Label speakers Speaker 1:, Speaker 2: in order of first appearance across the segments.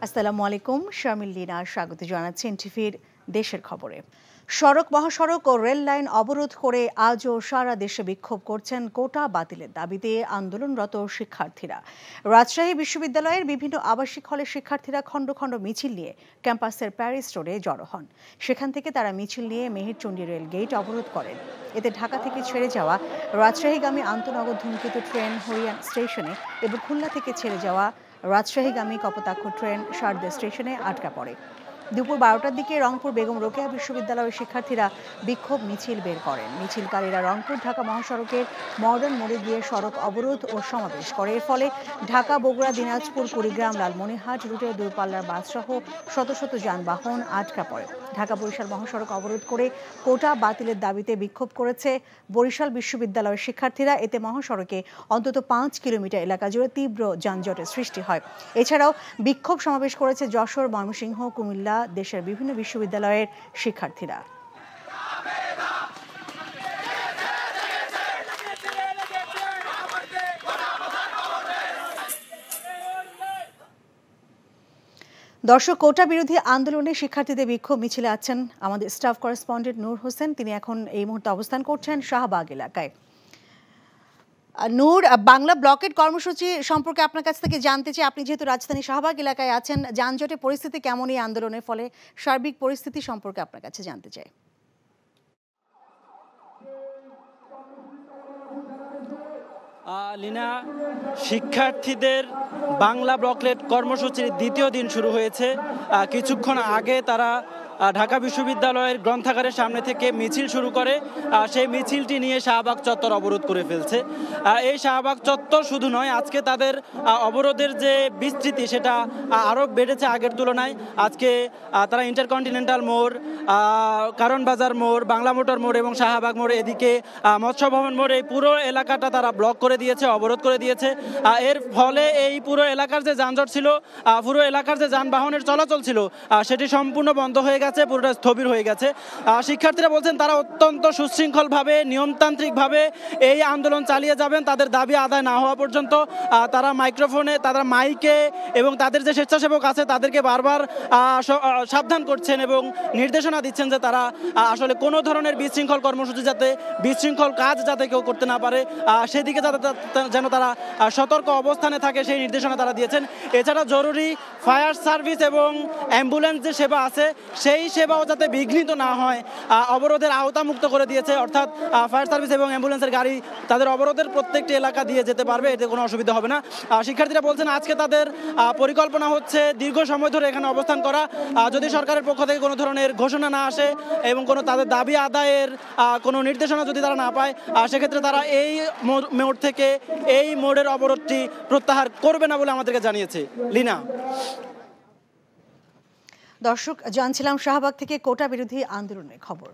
Speaker 1: আসসালামু আলাইকুম, শামিল লীনা স্বাগত জানাচ্ছি এনটিভির দেশের খবরে। সড়ক, মহাসড়ক ও রেল লাইন অবরোধ করে আজও সারা দেশে বিক্ষোভ করছেন কোটা বাতিলের দাবিতে আন্দোলনরত শিক্ষার্থীরা। রাজশাহী বিশ্ববিদ্যালয়ের বিভিন্ন আবাসিক হলের শিক্ষার্থীরা খণ্ড খণ্ড মিছিল নিয়ে ক্যাম্পাসের প্যারিস রোডে জড়ো হন। সেখান থেকে তারা মিছিল নিয়ে মেহেরচণ্ডী রেল গেট অবরোধ করেন। এতে ঢাকা থেকে ছেড়ে যাওয়া রাজশাহীগামী আন্তনগর ধূমকেতু ট্রেন হরিয়ান স্টেশনে এবং খুলনা থেকে ছেড়ে যাওয়া রাজশাহীগামী কপোতাক্ষ ট্রেন শারদা স্টেশনে আটকা পড়ে। দুপুর 12টার দিকে রংপুর বেগম রোকেয়া বিশ্ববিদ্যালয়ের শিক্ষার্থীরা বিক্ষোভ মিছিল বের করেন। মিছিলকারীরা রংপুর ঢাকা মহাসড়কের মডার্ন মোড়ে গিয়ে সড়ক অবরোধ ও সমাবেশ করে। এর ফলে ঢাকা, বগুড়া, দিনাজপুর, কুড়িগ্রাম, লালমনিরহাট রুটে দূরপাল্লার বাসসহ শত শত যানবাহন আটকা পড়ে। ঢাকা বরিশাল মহাসড়ক অবরোধ করে কোটা বাতিলের দাবিতে বিক্ষোভ করেছে বরিশাল বিশ্ববিদ্যালয়ের শিক্ষার্থীরা। এতে মহাসড়কে অন্তত 5 কিলোমিটার এলাকা জুড়ে তীব্র যানজটের সৃষ্টি হয়। এছাড়াও বিক্ষোভ সমাবেশ করেছে যশোর, ময়মনসিংহ, কুমিল্লা, দেশের বিভিন্ন বিশ্ববিদ্যালয়ের শিক্ষার্থীরা। দর্শক, কোটা বিরোধী আন্দোলনে শিক্ষার্থীদের বিক্ষোভ মিছিলে আছেন আমাদের স্টাফ করেসপন্ডেন্ট নূর হোসেন। তিনি এখন এই মুহূর্তে অবস্থান করছেন শাহবাগ এলাকায়। নূর, বাংলা ব্লকেট কর্মসূচি সম্পর্কে আপনার কাছ থেকে জানতে চাই। আপনি যেহেতু রাজধানী শাহবাগ এলাকায় আছেন, যানজটের পরিস্থিতি কেমন এই আন্দোলনের ফলে? সার্বিক পরিস্থিতি সম্পর্কে আপনার কাছে জানতে চাই।
Speaker 2: লীনা, শিক্ষার্থীদের বাংলা ব্লকেট কর্মসূচির দ্বিতীয় দিন শুরু হয়েছে। কিছুক্ষণ আগে তারা ঢাকা বিশ্ববিদ্যালয়ের গ্রন্থাগারের সামনে থেকে মিছিল শুরু করে। সেই মিছিলটি নিয়ে শাহবাগ চত্বর অবরোধ করে ফেলছে। এই শাহবাগ চত্বর শুধু নয়, আজকে তাদের অবরোধের যে বিস্তৃতি সেটা আরও বেড়েছে আগের তুলনায়। আজকে তারা ইন্টারকন্টিনেন্টাল মোড়, কারণ বাজার মোড়, বাংলা মোটর মোড় এবং শাহবাগ মোড়, এদিকে মৎস্য ভবন মোড়, এই পুরো এলাকাটা তারা ব্লক করে দিয়েছে, অবরোধ করে দিয়েছে। এর ফলে এই পুরো এলাকার যে যানজট ছিল, পুরো এলাকার যে যানবাহনের চলাচল ছিল, সেটি সম্পূর্ণ বন্ধ হয়ে গেছে, পুরোটা স্থবির হয়ে গেছে। শিক্ষার্থীরা বলছেন তারা অত্যন্ত সুশৃঙ্খলভাবে, নিয়মতান্ত্রিকভাবে এই আন্দোলন চালিয়ে যাবেন তাদের দাবি আদায় না হওয়া পর্যন্ত। তারা মাইক্রোফোনে, তারা মাইকে এবং তাদের যে স্বেচ্ছাসেবক আছে তাদেরকে বারবার সাবধান করছেন এবং নির্দেশনা দিচ্ছেন যে তারা আসলে কোনো ধরনের বিশৃঙ্খল কর্মসূচি যাতে, বিশৃঙ্খল কাজ যাতে কেউ করতে না পারে, সেদিকে যেন তারা সতর্ক অবস্থানে থাকে সেই নির্দেশনা তারা দিয়েছেন। এছাড়া জরুরি ফায়ার সার্ভিস এবং অ্যাম্বুলেন্স যে সেবা আছে সেই সেবাও যাতে বিঘ্নিত না হয় অবরোধের আওতামুক্ত করে দিয়েছে। অর্থাৎ ফায়ার সার্ভিস এবং অ্যাম্বুলেন্সের গাড়ি তাদের অবরোধের প্রত্যেকটি এলাকা দিয়ে যেতে পারবে, এতে কোনো অসুবিধা হবে না। শিক্ষার্থীরা বলছেন আজকে তাদের পরিকল্পনা হচ্ছে দীর্ঘ সময় ধরে এখানে অবস্থান করা। যদি সরকারের পক্ষ থেকে কোনো ধরনের ঘোষণা না আসে এবং কোনো তাদের দাবি আদায়ের কোনো নির্দেশনা যদি তারা না পায়, সেক্ষেত্রে তারা এই মোড় থেকে এই মোড়ের অবরোধটি প্রত্যাহার করবে না বলে আমাদেরকে জানিয়েছে। লীনা।
Speaker 1: দর্শক, জানছিলাম শাহবাগ থেকে কোটা বিরোধী আন্দোলনের খবর।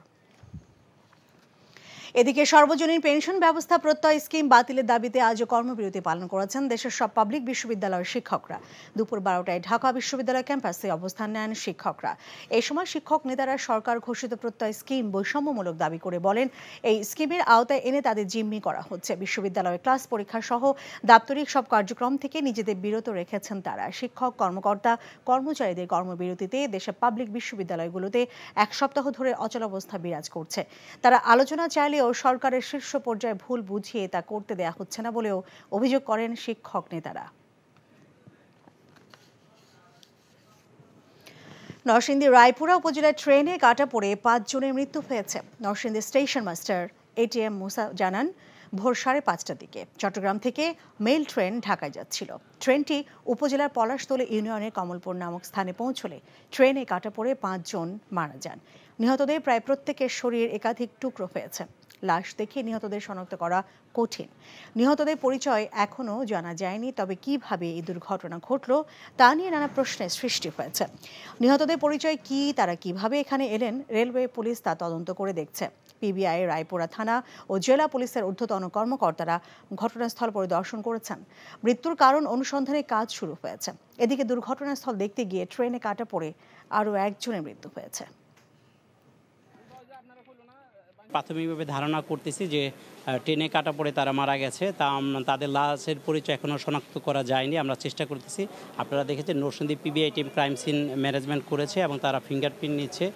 Speaker 1: এদিকে সর্বজনীন পেনশন ব্যবস্থা প্রত্যয় স্কিম বাতিলের দাবিতে আজও কর্মবিরতি পালন করেছেন দেশের সব পাবলিক বিশ্ববিদ্যালয়ের শিক্ষকরা। দুপুর 12টায় ঢাকা বিশ্ববিদ্যালয় ক্যাম্পাসে অবস্থান নেন শিক্ষকরা। এই সময় শিক্ষক নেতারা সরকার ঘোষিত প্রত্যয় স্কিম বৈষম্যমূলক দাবি করে বলেন, এই স্কিমের আওতায় এনে তাদের জিম্মি করা হচ্ছে। বিশ্ববিদ্যালয়ের ক্লাস পরীক্ষা সহ দাপ্তরিক সব কার্যক্রম থেকে নিজেদের বিরত রেখেছেন তারা। শিক্ষক, কর্মকর্তা, কর্মচারীদের কর্মবিরতিতে দেশের পাবলিক বিশ্ববিদ্যালয়গুলোতে এক সপ্তাহ ধরে অচলাবস্থা বিরাজ করছে। তারা আলোচনা চাইলেও সরকারের শীর্ষ পর্যায়ে ভুল বুঝিয়ে তা করতে দেয়া হচ্ছে না বলেও অভিযোগ করেন শিক্ষক নেতারা। নরসিংদীর রায়পুরা উপজেলার ট্রেনে কাটা পড়ে 5 জনের মৃত্যু হয়েছে। নরসিংদী স্টেশন মাস্টার এটিএম মুসা জানান, ভোর 5:30টার দিকে চট্টগ্রাম থেকে মেল ট্রেন ঢাকায় যাচ্ছিল। ট্রেনটি উপজেলার পলাশতলী ইউনিয়নের কমলপুর নামক স্থানে পৌঁছলে ট্রেনে কাটা পড়ে 5 জন মারা যান। নিহতদের প্রায় প্রত্যেকের শরীর একাধিক টুকরো হয়েছে। লাশ দেখে নিহতদের শনাক্ত করা কঠিন। নিহতদের পরিচয় এখনও জানা যায়নি, তবে কিভাবে এই দুর্ঘটনা ঘটল তা নিয়ে নানা প্রশ্নের সৃষ্টি হয়েছে। নিহতদের পরিচয় কি, তারা কিভাবে এখানে এলেন, রেলওয়ে পুলিশ তা তদন্ত করে দেখছে। পিবিআই, রায়পুরা থানা ও জেলা পুলিশের ঊর্ধ্বতন কর্মকর্তারা ঘটনাস্থল পরিদর্শন করেছেন। মৃত্যুর কারণ অনুসন্ধানে কাজ শুরু হয়েছে। এদিকে দুর্ঘটনাস্থল দেখতে গিয়ে ট্রেনে কাটা পড়ে আরও 1 জনের মৃত্যু হয়েছে।
Speaker 2: প্রাথমিকভাবে ধারণা করতেছি যে ট্রেনে কাটা পড়ে তারা মারা গেছে। তাদের লাশের পরিচয় এখনও শনাক্ত করা যায়নি, আমরা চেষ্টা করতেছি। আপনারা দেখেছেন Narsingdi PBI team crime scene management করেছে এবং তারা ফিঙ্গারপ্রিন্ট নিচ্ছে।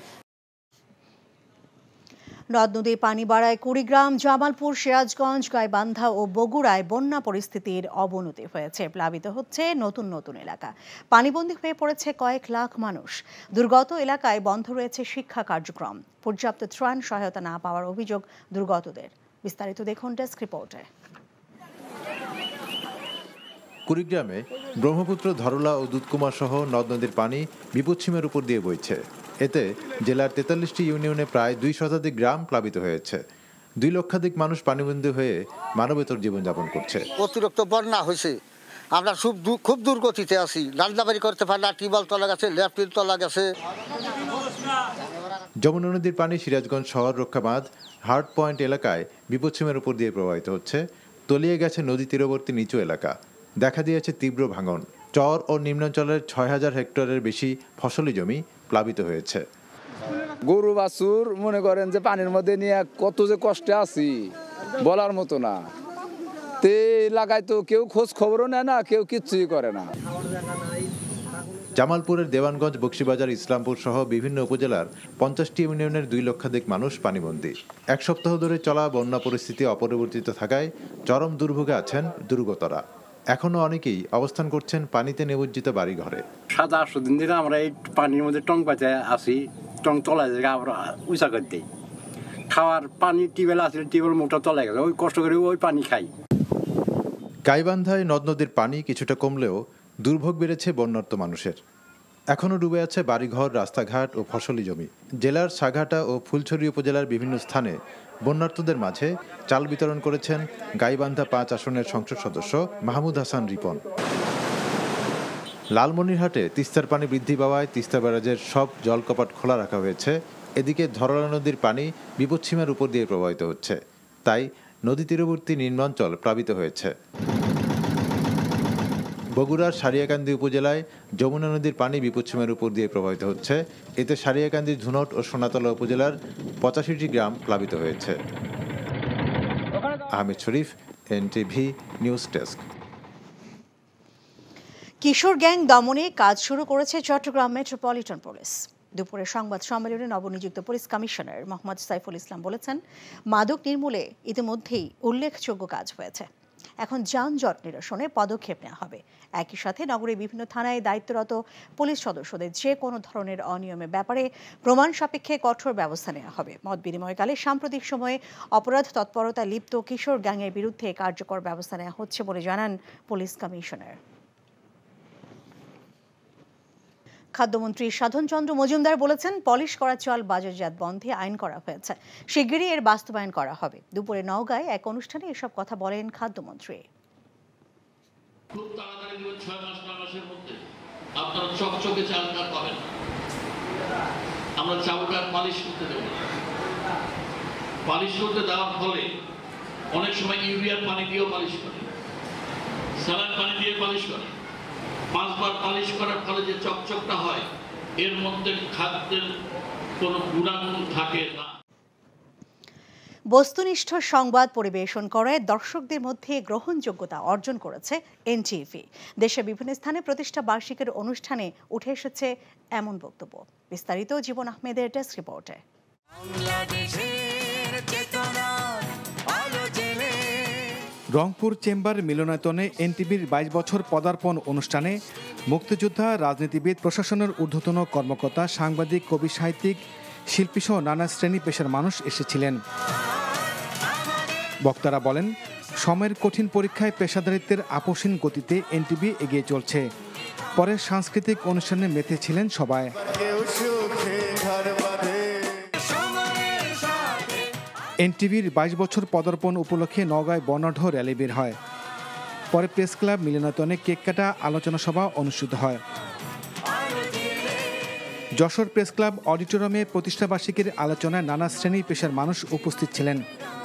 Speaker 1: নদ নদীর পানি বাড়ায় কুড়িগ্রাম, জামালপুর, সিরাজগঞ্জ, গাইবান্ধা ও বগুড়ায় বন্যা পরিস্থিতির অবনতি হয়েছে। প্লাবিত হচ্ছে নতুন নতুন এলাকা, পানিবন্দী হয়ে পড়েছে কয়েক লাখ মানুষ। দুর্গত এলাকায় বন্ধ রয়েছে শিক্ষা কার্যক্রম, পর্যাপ্ত ত্রাণ সহায়তা না পাওয়ার অভিযোগ দুর্গতদের। বিস্তারিত দেখুন ডেস্ক রিপোর্টে।
Speaker 3: কুড়িগ্রামে ব্রহ্মপুত্র, ধরলা ও দুধকুমার সহ নদ নদীর পানি বিপদসীমার উপর দিয়ে বইছে। এতে জেলার 43টি ইউনিয়নে প্রায় 2 শতাধিক গ্রাম প্লাবিত হয়েছে। 2 লক্ষাধিক মানুষ পানিবন্দী হয়ে মানবেতর জীবনযাপন করছে।
Speaker 4: অতিরিক্ত বন্যা হয়েছে, আমরা খুব দুর্গতিতে আছি। রান্নাবাড়ি করতে পারি না, টিউবওয়েল তলা গেছে, ল্যাট্রিন তলা গেছে।
Speaker 3: যমুনা নদীর পানি সিরাজগঞ্জ শহর রক্ষা বাঁধ হার্ট পয়েন্ট এলাকায় বিপদসীমার উপর দিয়ে প্রবাহিত হচ্ছে। তলিয়ে গেছে নদী তীরবর্তী নিচু এলাকা, দেখা দিয়েছে তীব্র ভাঙন। চর ও নিম্নাঞ্চলের 6000 হেক্টরের বেশি ফসলি জমি প্লাবিত হয়েছে।
Speaker 5: গরু বাছুর মনে করেন যে পানির মধ্যে নিয়ে কত যে কষ্টে আছি বলার মতো না। তে এলাকায় তো কেউ খোঁজ খবরও নেয় না, কেউ কিচ্ছুই করে না।
Speaker 3: জামালপুরের দেওয়ানগঞ্জ, বক্সিবাজার, ইসলামপুর সহ বিভিন্ন উপজেলার 50টি ইউনিয়নের 2 লক্ষাধিক মানুষ পানিবন্দী। 1 সপ্তাহ ধরে চলা বন্যা পরিস্থিতি অপরিবর্তিত থাকায় চরম দুর্ভোগে আছেন দুর্গতরা। এখনো অনেকেই অবস্থান করছেন পানিতে নিমজ্জিত বাড়িঘরে।
Speaker 6: 7-8 দিন ধরে আমরা এই পানির মধ্যে টং পাইতে আসি, টং তলায় জায়গা আমরা উঁচা করে দিই। খাওয়ার পানি টিউবওয়েল আছে, টিউবওয়েল মোটা তলায় গেছে, ওই কষ্ট করে ওই পানি খাই।
Speaker 3: গাইবান্ধায় নদ নদীর পানি কিছুটা কমলেও দুর্ভোগ বেড়েছে বন্যার্ত মানুষের। এখনও ডুবে আছে বাড়িঘর, রাস্তাঘাট ও ফসলি জমি। জেলার সাঘাটা ও ফুলছড়ি উপজেলার বিভিন্ন স্থানে বন্যার্তদের মাঝে চাল বিতরণ করেছেন গাইবান্ধা 5 আসনের সংসদ সদস্য মাহমুদ হাসান রিপন। লালমনিরহাটে তিস্তার পানি বৃদ্ধি পাওয়ায় তিস্তা ব্যারাজের সব জলকপাট খোলা রাখা হয়েছে। এদিকে ধরলা নদীর পানি বিপদসীমার উপর দিয়ে প্রবাহিত হচ্ছে, তাই নদী তীরবর্তী নিম্নাঞ্চল প্লাবিত হয়েছে। বগুড়ার সারিয়াকান্দি উপজেলায় যমুনা নদীর পানি বিপদসীমার উপর দিয়ে প্রবাহিত হচ্ছে। এতে সারিয়াকান্দির ধুনট ও সোনাতলা উপজেলার 85টি গ্রাম প্লাবিত হয়েছে। আহমেদ শরীফ, এনটিভি নিউজ ডেস্ক।
Speaker 1: কিশোর গ্যাং দমনে কাজ শুরু করেছে চট্টগ্রাম মেট্রোপলিটন পুলিশ। দুপুরে সংবাদ সম্মেলনে নবনিযুক্ত পুলিশ কমিশনার মোহাম্মদ সাইফুল ইসলাম বলেছেন, মাদক নির্মূলে ইতিমধ্যেই উল্লেখযোগ্য কাজ হয়েছে, এখন যানজট নিরসনে পদক্ষেপ নেওয়া হবে। একই সাথে নগরের বিভিন্ন থানায় দায়িত্বরত পুলিশ সদস্যদের যে কোনো ধরনের অনিয়মের ব্যাপারে প্রমাণ সাপেক্ষে কঠোর ব্যবস্থা নেওয়া হবে। মত বিনিময়কালে সাম্প্রতিক সময়ে অপরাধ তৎপরতায় লিপ্ত কিশোর গ্যাংয়ের বিরুদ্ধে কার্যকর ব্যবস্থা নেওয়া হচ্ছে বলে জানান পুলিশ কমিশনার। খাদ্যমন্ত্রী সাধন চন্দ্র মজুমদার বলেছেন, পলিশ করা চাল বাজারজাত বন্ধে আইন করা হয়েছে, শিগগিরই এর বাস্তবায়ন করা হবে। দুপুরে নওগাঁয় এক অনুষ্ঠানে এসব কথা বলেন খাদ্যমন্ত্রী।
Speaker 7: খুব তাড়াতাড়ি 6 মাস 9 মাসের মধ্যে আপনারা চকচকে চালটা পাবেন। আমরা চাউলটা পালিশ করতে দেব, পালিশ করতে দেওয়ার ফলে অনেক সময় ইউরিয়ার পানি দিয়েও পালিশ করে, স্যালাইন পানি দিয়ে পালিশ করে। 5 বার পালিশ করার ফলে যে চকচকটা হয়, এর মধ্যে খাদ্যের কোনো গুণাগুণ থাকে না।
Speaker 1: বস্তুনিষ্ঠ সংবাদ পরিবেশন করে দর্শকদের মধ্যে গ্রহণযোগ্যতা অর্জন করেছে এনটিভি। দেশের বিভিন্ন স্থানে প্রতিষ্ঠা বার্ষিকীর অনুষ্ঠানে উঠে এসেছে এমন বক্তব্য। বিস্তারিত জীবন আহমেদের ডেস্ক রিপোর্টে।
Speaker 8: রংপুর চেম্বার মিলনায়তনে এনটিভির 22 বছর পদার্পণ অনুষ্ঠানে মুক্তিযোদ্ধা, রাজনীতিবিদ, প্রশাসনের ঊর্ধ্বতন কর্মকর্তা, সাংবাদিক, কবি, সাহিত্যিক, শিল্পীসহ নানা শ্রেণী পেশার মানুষ এসেছিলেন। বক্তারা বলেন, সময়ের কঠিন পরীক্ষায় পেশাদারিত্বের আপসীন গতিতে এনটিভি এগিয়ে চলছে। পরে সাংস্কৃতিক অনুষ্ঠানে মেতেছিলেন সবাই। এনটিভির 22 বছর পদার্পণ উপলক্ষে নওগাঁয় বর্ণাঢ্য র্যালি বের হয়। পরে প্রেস ক্লাব মিলনায়তনে কেক কাটা, আলোচনা সভা অনুষ্ঠিত হয়। যশোর প্রেস ক্লাব অডিটোরিয়ামে প্রতিষ্ঠাবার্ষিকীর আলোচনায় নানা শ্রেণী পেশার মানুষ উপস্থিত ছিলেন।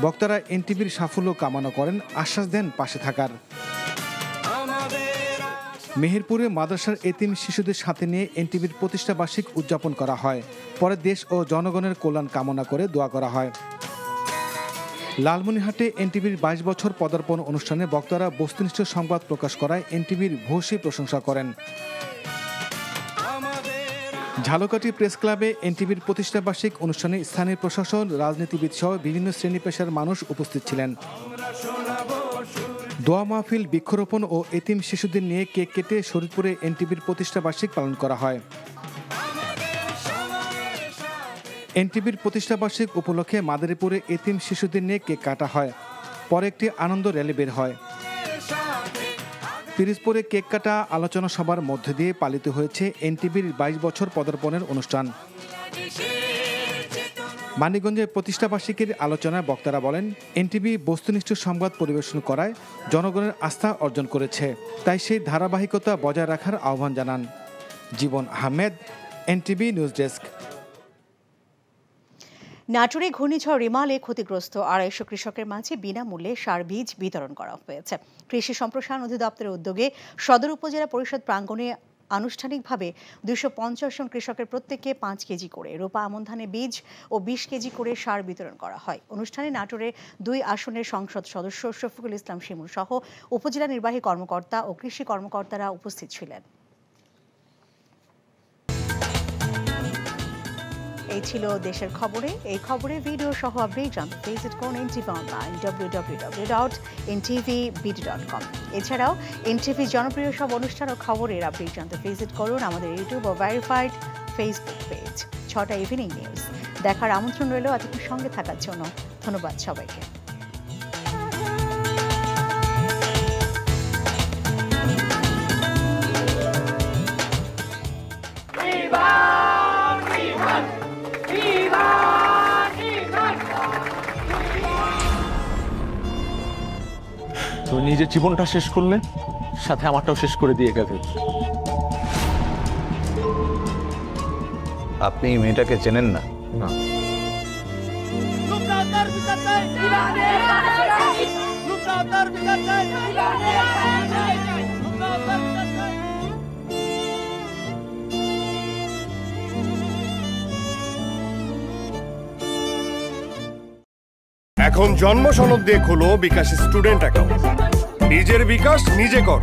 Speaker 8: বক্তারা এনটিভির সাফল্য কামনা করেন, আশ্বাস দেন পাশে থাকার। মেহেরপুরে মাদ্রাসার এতিম শিশুদের সাথে নিয়ে এনটিভির প্রতিষ্ঠাবার্ষিক উদযাপন করা হয়। পরে দেশ ও জনগণের কল্যাণ কামনা করে দোয়া করা হয়। লালমনিরহাটে এনটিভির 22 বছর পদার্পণ অনুষ্ঠানে বক্তারা বস্তুনিষ্ঠ সংবাদ প্রকাশ করায় এনটিভির ভূয়সী প্রশংসা করেন। ঝালকাঠি প্রেস ক্লাবে এনটিভির প্রতিষ্ঠাবার্ষিক অনুষ্ঠানে স্থানীয় প্রশাসন, রাজনীতিবিদ সহ বিভিন্ন শ্রেণী পেশার মানুষ উপস্থিত ছিলেন। দোয়া মাহফিল, বৃক্ষরোপণ ও এতিম শিশুদের নিয়ে কেক কেটে শরীয়তপুরে এনটিভির প্রতিষ্ঠাবার্ষিক পালন করা হয়। এনটিভির প্রতিষ্ঠাবার্ষিক উপলক্ষে মাদারীপুরে এতিম শিশুদের নিয়ে কেক কাটা হয়। পরে একটি আনন্দ র্যালি বের হয়। পিরোজপুরে কেক কাটা, আলোচনা সভার মধ্যে দিয়ে পালিত হয়েছে এনটিভির 22 বছর পদার্পণের অনুষ্ঠান। মানিকগঞ্জে প্রতিষ্ঠাবার্ষিকীর আলোচনায় বক্তারা বলেন, এনটিভি বস্তুনিষ্ঠ সংবাদ পরিবেশন করায় জনগণের আস্থা অর্জন করেছে, তাই সেই ধারাবাহিকতা বজায় রাখার আহ্বান জানান। জীবন আহমেদ, এনটিভি নিউজ ডেস্ক।
Speaker 1: নাটোরে ঘূর্ণিঝড় রিমালে ক্ষতিগ্রস্ত 250 কৃষকের মাঝে বিনামূল্যে সার বীজ বিতরণ করা হয়েছে। কৃষি সম্প্রসারণ অধিদপ্তরের উদ্যোগে সদর উপজেলা পরিষদ প্রাঙ্গণে আনুষ্ঠানিকভাবে 250 জন কৃষকের প্রত্যেককে 5 কেজি করে রোপা আমন ধানের বীজ ও 20 কেজি করে সার বিতরণ করা হয়। অনুষ্ঠানে নাটোরের 2 আসনের সংসদ সদস্য শফিকুল ইসলাম শিমুল সহ উপজেলা নির্বাহী কর্মকর্তা ও কৃষি কর্মকর্তারা উপস্থিত ছিলেন। এই ছিল দেশের খবরে। এই খবরে ভিডিও সহ আপডেট জানতে ভিজিট করুন এনটিভি অনলাইন www.ntvbd.com। এছাড়াও এনটিভি জনপ্রিয় সব অনুষ্ঠান ও খবরের আপডেট জানতে ভিজিট করুন আমাদের ইউটিউব ও ভেরিফাইড ফেসবুক পেজ 6টা ইভিনিং নিউজ। দেখার আমন্ত্রণ রইল। এতক্ষণ সঙ্গে থাকার জন্য ধন্যবাদ সবাইকে।
Speaker 9: তুমি নিজের জীবনটা শেষ করলে, সাথে আমারটাও শেষ করে দিয়ে গেলে।
Speaker 10: আপনি এই মেয়েটাকে চেনেন না?
Speaker 9: না।
Speaker 11: এখন জন্ম সনদ দিয়ে খোলো বিকাশ স্টুডেন্ট অ্যাকাউন্ট। নিজের বিকাশ নিজে কর।